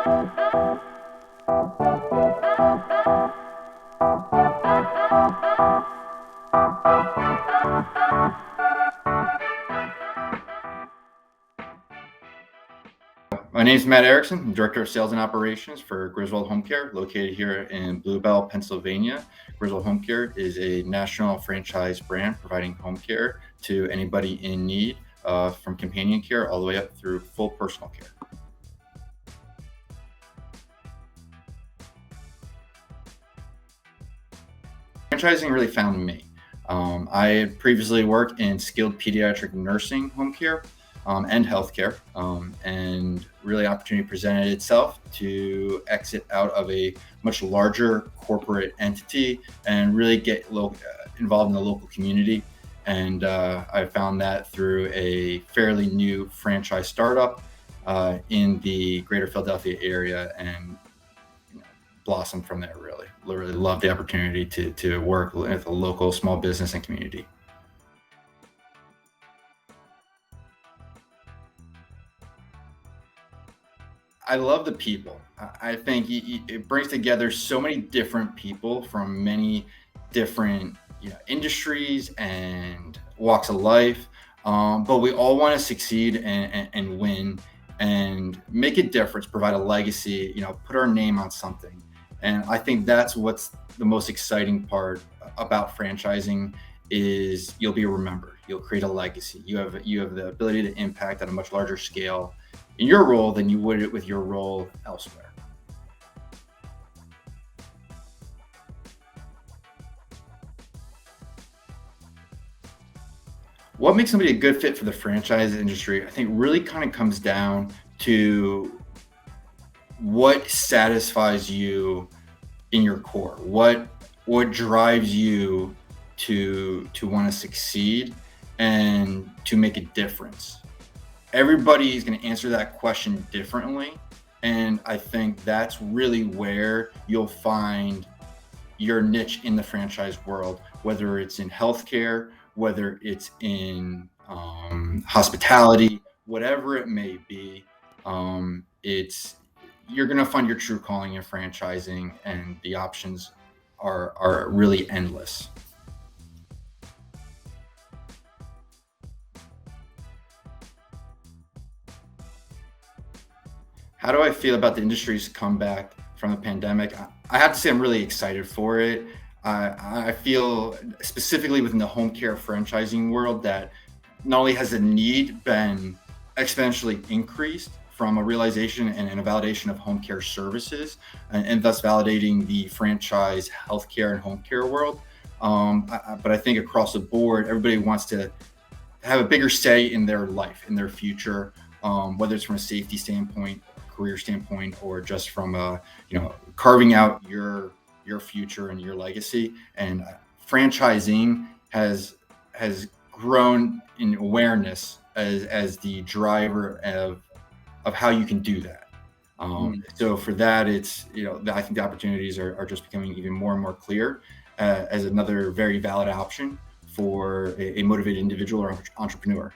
My name is Matt Erickson. I'm Director of Sales and Operations for Griswold Home Care, located here in Bluebell, Pennsylvania. Griswold Home Care is a national franchise brand providing home care to anybody in need, from companion care all the way up through full personal care. Franchising really found me. I had previously worked in skilled pediatric nursing home care and healthcare, and really opportunity presented itself to exit out of a much larger corporate entity and really get involved in the local community. And I found that through a fairly new franchise startup in the greater Philadelphia area, and blossomed from there. Really loved the opportunity to work with a local small business and community. I love the people. I think it brings together so many different people from many different industries and walks of life. But we all want to succeed and win and make a difference, provide a legacy, put our name on something. And I think that's what's the most exciting part about franchising is you'll be remembered. You'll create a legacy. You have the ability to impact at a much larger scale in your role than you would with your role elsewhere. What makes somebody a good fit for the franchise industry, I think, really kind of comes down to what satisfies you in your core. What drives you to want to succeed and to make a difference. Everybody is going to answer that question differently, and I think that's really where you'll find your niche in the franchise world, whether it's in healthcare, whether it's in hospitality, whatever it may be. It's You're going to find your true calling in franchising, and the options are really endless. How do I feel about the industry's comeback from the pandemic? I have to say I'm really excited for it. I feel specifically within the home care franchising world that not only has the need been exponentially increased from a realization and a validation of home care services, and thus validating the franchise healthcare and home care world. But I think across the board, everybody wants to have a bigger say in their life, in their future, whether it's from a safety standpoint, career standpoint, or just from carving out your future and your legacy. And franchising has grown in awareness as the driver of how you can do that. So for that, I think the opportunities are just becoming even more and more clear as another very valid option for a motivated individual or entrepreneur.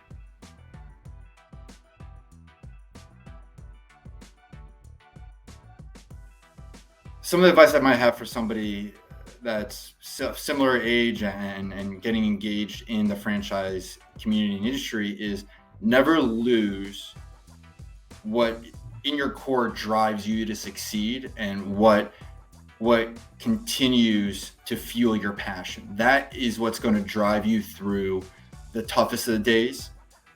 Some of the advice I might have for somebody that's similar age and getting engaged in the franchise community and industry is never lose what in your core drives you to succeed, and what continues to fuel your passion. That is what's going to drive you through the toughest of the days,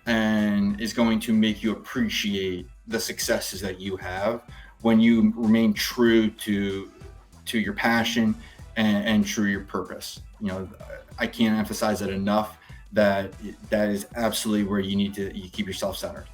and is going to make you appreciate the successes that you have when you remain true to your passion and true to your purpose. I can't emphasize that enough, that is absolutely where you keep yourself centered.